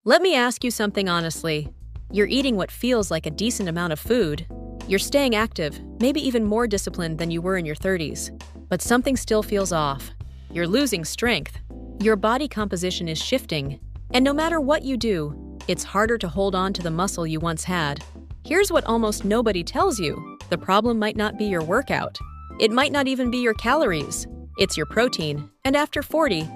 Let me ask you something honestly. You're eating what feels like a decent amount of food. You're staying active, maybe even more disciplined than you were in your 30s. But something still feels off. You're losing strength. Your body composition is shifting. And no matter what you do, it's harder to hold on to the muscle you once had. Here's what almost nobody tells you. The problem might not be your workout. It might not even be your calories. It's your protein. And after 40,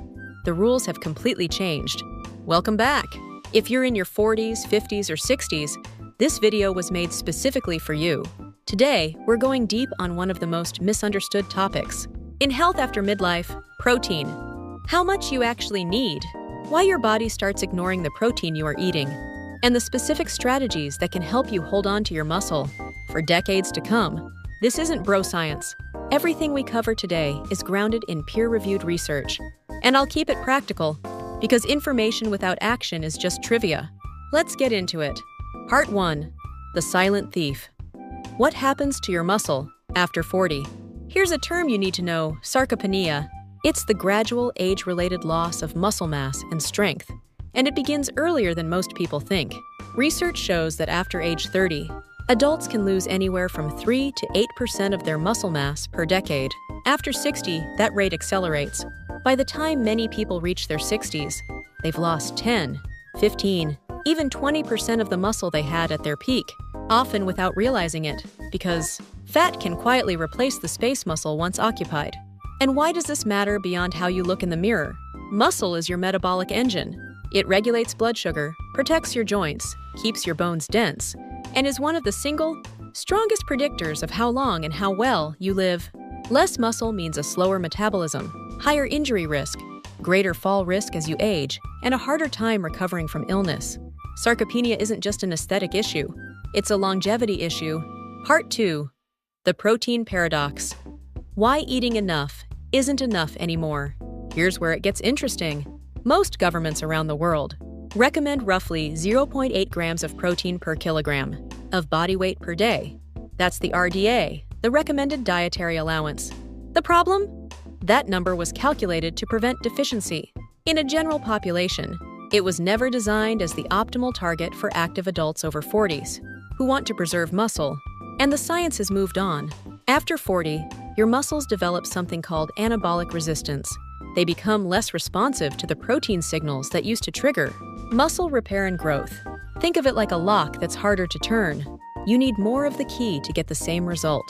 the rules have completely changed. Welcome back. If you're in your 40s, 50s, or 60s, this video was made specifically for you. Today, we're going deep on one of the most misunderstood topics. In health after midlife, protein. How much you actually need, why your body starts ignoring the protein you are eating, and the specific strategies that can help you hold on to your muscle for decades to come. This isn't bro science. Everything we cover today is grounded in peer-reviewed research. And I'll keep it practical, because information without action is just trivia. Let's get into it. Part 1. The silent thief. What happens to your muscle after 40? Here's a term you need to know, sarcopenia. It's the gradual age-related loss of muscle mass and strength, and it begins earlier than most people think. Research shows that after age 30, adults can lose anywhere from 3 to 8% of their muscle mass per decade. After 60, that rate accelerates. By the time many people reach their 60s, they've lost 10, 15, even 20% of the muscle they had at their peak, often without realizing it, because fat can quietly replace the space muscle once occupied. And why does this matter beyond how you look in the mirror? Muscle is your metabolic engine. It regulates blood sugar, protects your joints, keeps your bones dense, and is one of the single, strongest predictors of how long and how well you live. Less muscle means a slower metabolism, higher injury risk, greater fall risk as you age, and a harder time recovering from illness. Sarcopenia isn't just an aesthetic issue, it's a longevity issue. Part 2. The protein paradox. Why eating enough isn't enough anymore. Here's where it gets interesting. Most governments around the world recommend roughly 0.8 grams of protein per kilogram of body weight per day. That's the RDA, the recommended dietary allowance. The problem? That number was calculated to prevent deficiency. In a general population, it was never designed as the optimal target for active adults over 40s who want to preserve muscle. And the science has moved on. After 40, your muscles develop something called anabolic resistance. They become less responsive to the protein signals that used to trigger muscle repair and growth. Think of it like a lock that's harder to turn. You need more of the key to get the same result.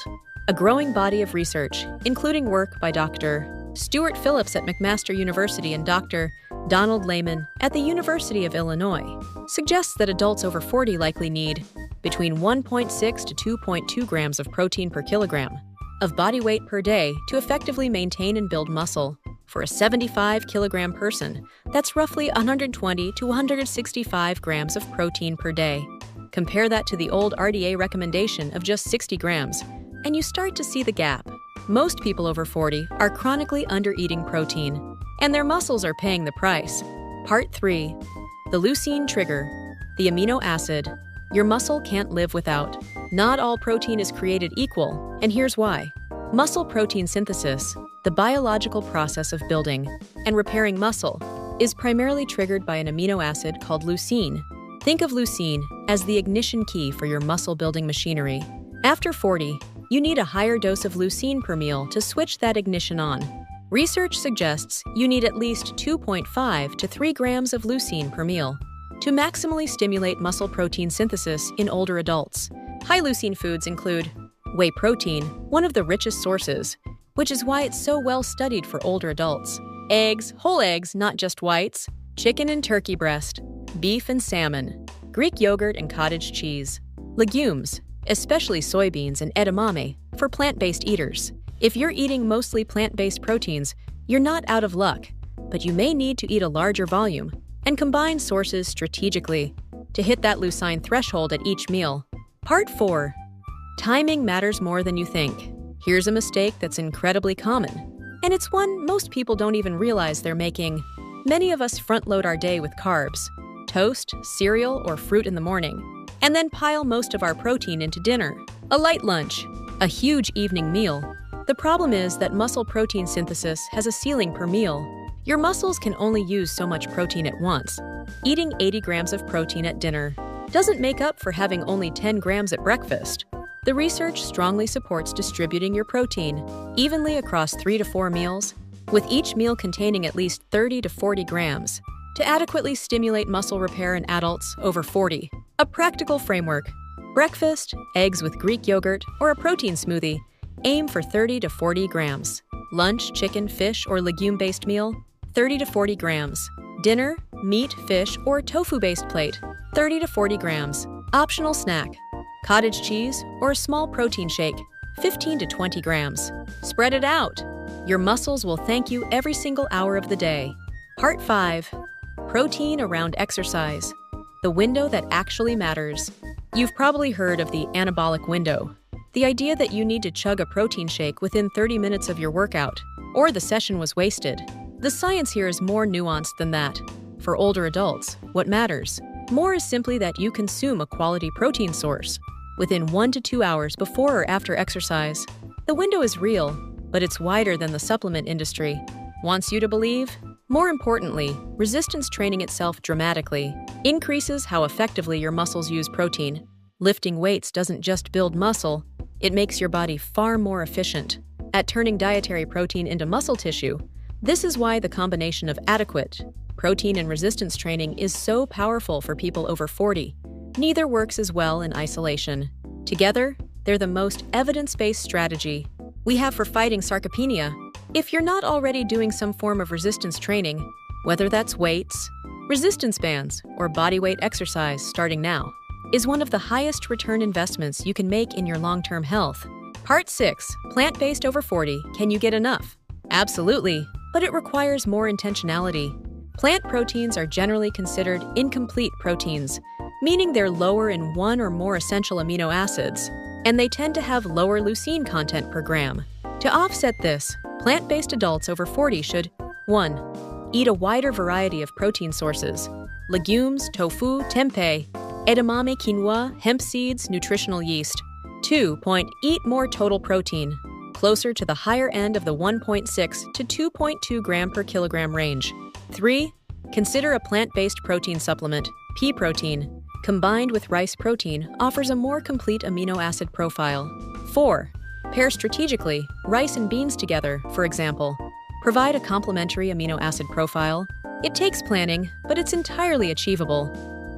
A growing body of research, including work by Dr. Stuart Phillips at McMaster University and Dr. Donald Lehman at the University of Illinois, suggests that adults over 40 likely need between 1.6 to 2.2 grams of protein per kilogram of body weight per day to effectively maintain and build muscle. For a 75-kilogram person, that's roughly 120 to 165 grams of protein per day. Compare that to the old RDA recommendation of just 60 grams, and you start to see the gap. Most people over 40 are chronically under-eating protein, and their muscles are paying the price. Part 3. The leucine trigger. The amino acid your muscle can't live without. Not all protein is created equal, and here's why. Muscle protein synthesis, the biological process of building and repairing muscle, is primarily triggered by an amino acid called leucine. Think of leucine as the ignition key for your muscle-building machinery. After 40, you need a higher dose of leucine per meal to switch that ignition on. Research suggests you need at least 2.5 to 3 grams of leucine per meal to maximally stimulate muscle protein synthesis in older adults. High leucine foods include whey protein, one of the richest sources, which is why it's so well studied for older adults. Eggs, whole eggs, not just whites, chicken and turkey breast, beef and salmon, Greek yogurt and cottage cheese, legumes, especially soybeans and edamame, for plant-based eaters. If you're eating mostly plant-based proteins, you're not out of luck, but you may need to eat a larger volume and combine sources strategically to hit that leucine threshold at each meal. Part 4. Timing matters more than you think. Here's a mistake that's incredibly common, and it's one most people don't even realize they're making. Many of us front-load our day with carbs, toast, cereal, or fruit in the morning, and then pile most of our protein into dinner, a light lunch, a huge evening meal. The problem is that muscle protein synthesis has a ceiling per meal. Your muscles can only use so much protein at once, Eating 80 grams of protein at dinner doesn't make up for having only 10 grams at breakfast. The research strongly supports distributing your protein evenly across 3 to 4 meals, with each meal containing at least 30 to 40 grams, to adequately stimulate muscle repair in adults over 40. A practical framework: breakfast, eggs with Greek yogurt, or a protein smoothie. Aim for 30 to 40 grams. Lunch, chicken, fish, or legume-based meal, 30 to 40 grams. Dinner, meat, fish, or tofu-based plate, 30 to 40 grams. Optional snack: cottage cheese or a small protein shake, 15 to 20 grams. Spread it out. Your muscles will thank you every single hour of the day. Part 5. Protein around exercise. The window that actually matters. You've probably heard of the anabolic window. The idea that you need to chug a protein shake within 30 minutes of your workout, or the session was wasted. The science here is more nuanced than that. For older adults, what matters more is simply that you consume a quality protein source within 1 to 2 hours before or after exercise. The window is real, but it's wider than the supplement industry wants you to believe. More importantly, resistance training itself dramatically increases how effectively your muscles use protein. Lifting weights doesn't just build muscle, it makes your body far more efficient at turning dietary protein into muscle tissue. This is why the combination of adequate protein and resistance training is so powerful for people over 40. Neither works as well in isolation. Together, they're the most evidence-based strategy we have for fighting sarcopenia. If you're not already doing some form of resistance training, whether that's weights, resistance bands, or bodyweight exercise, starting now is one of the highest return investments you can make in your long-term health. Part 6. Plant-based over 40. Can you get enough? Absolutely, but it requires more intentionality. Plant proteins are generally considered incomplete proteins, meaning they're lower in one or more essential amino acids, and they tend to have lower leucine content per gram. To offset this, plant-based adults over 40 should 1. Eat a wider variety of protein sources: legumes, tofu, tempeh, edamame, quinoa, hemp seeds, nutritional yeast. 2. Eat more total protein, closer to the higher end of the 1.6 to 2.2 gram per kilogram range. 3. Consider a plant-based protein supplement, pea protein, combined with rice protein, offers a more complete amino acid profile. 4. Pair strategically rice and beans together, for example. Provide a complementary amino acid profile. It takes planning, but it's entirely achievable.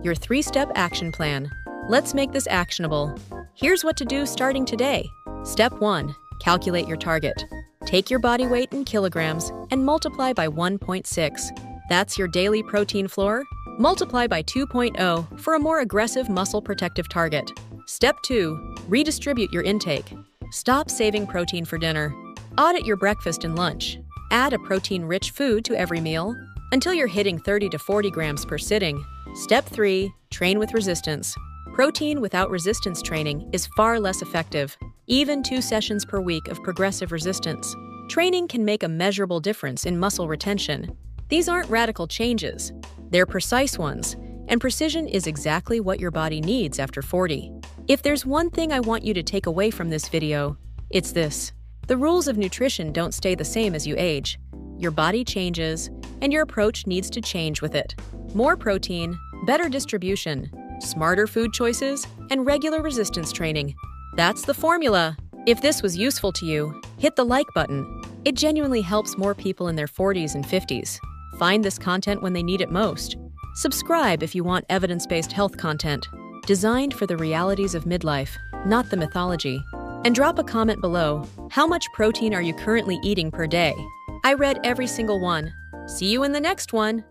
Your 3-step action plan. Let's make this actionable. Here's what to do starting today. Step 1. Calculate your target. Take your body weight in kilograms and multiply by 1.6. That's your daily protein floor. Multiply by 2.0 for a more aggressive muscle protective target. Step 2. Redistribute your intake. Stop saving protein for dinner. Audit your breakfast and lunch. Add a protein-rich food to every meal until you're hitting 30 to 40 grams per sitting. Step 3. Train with resistance. Protein without resistance training is far less effective. Even 2 sessions per week of progressive resistance training can make a measurable difference in muscle retention. These aren't radical changes. They're precise ones, and precision is exactly what your body needs after 40. If there's one thing I want you to take away from this video, it's this: the rules of nutrition don't stay the same as you age. Your body changes, and your approach needs to change with it. More protein, better distribution, smarter food choices, and regular resistance training. That's the formula. If this was useful to you, hit the like button. It genuinely helps more people in their 40s and 50s find this content when they need it most. Subscribe if you want evidence-based health content designed for the realities of midlife, not the mythology. And drop a comment below. How much protein are you currently eating per day? I read every single one. See you in the next one.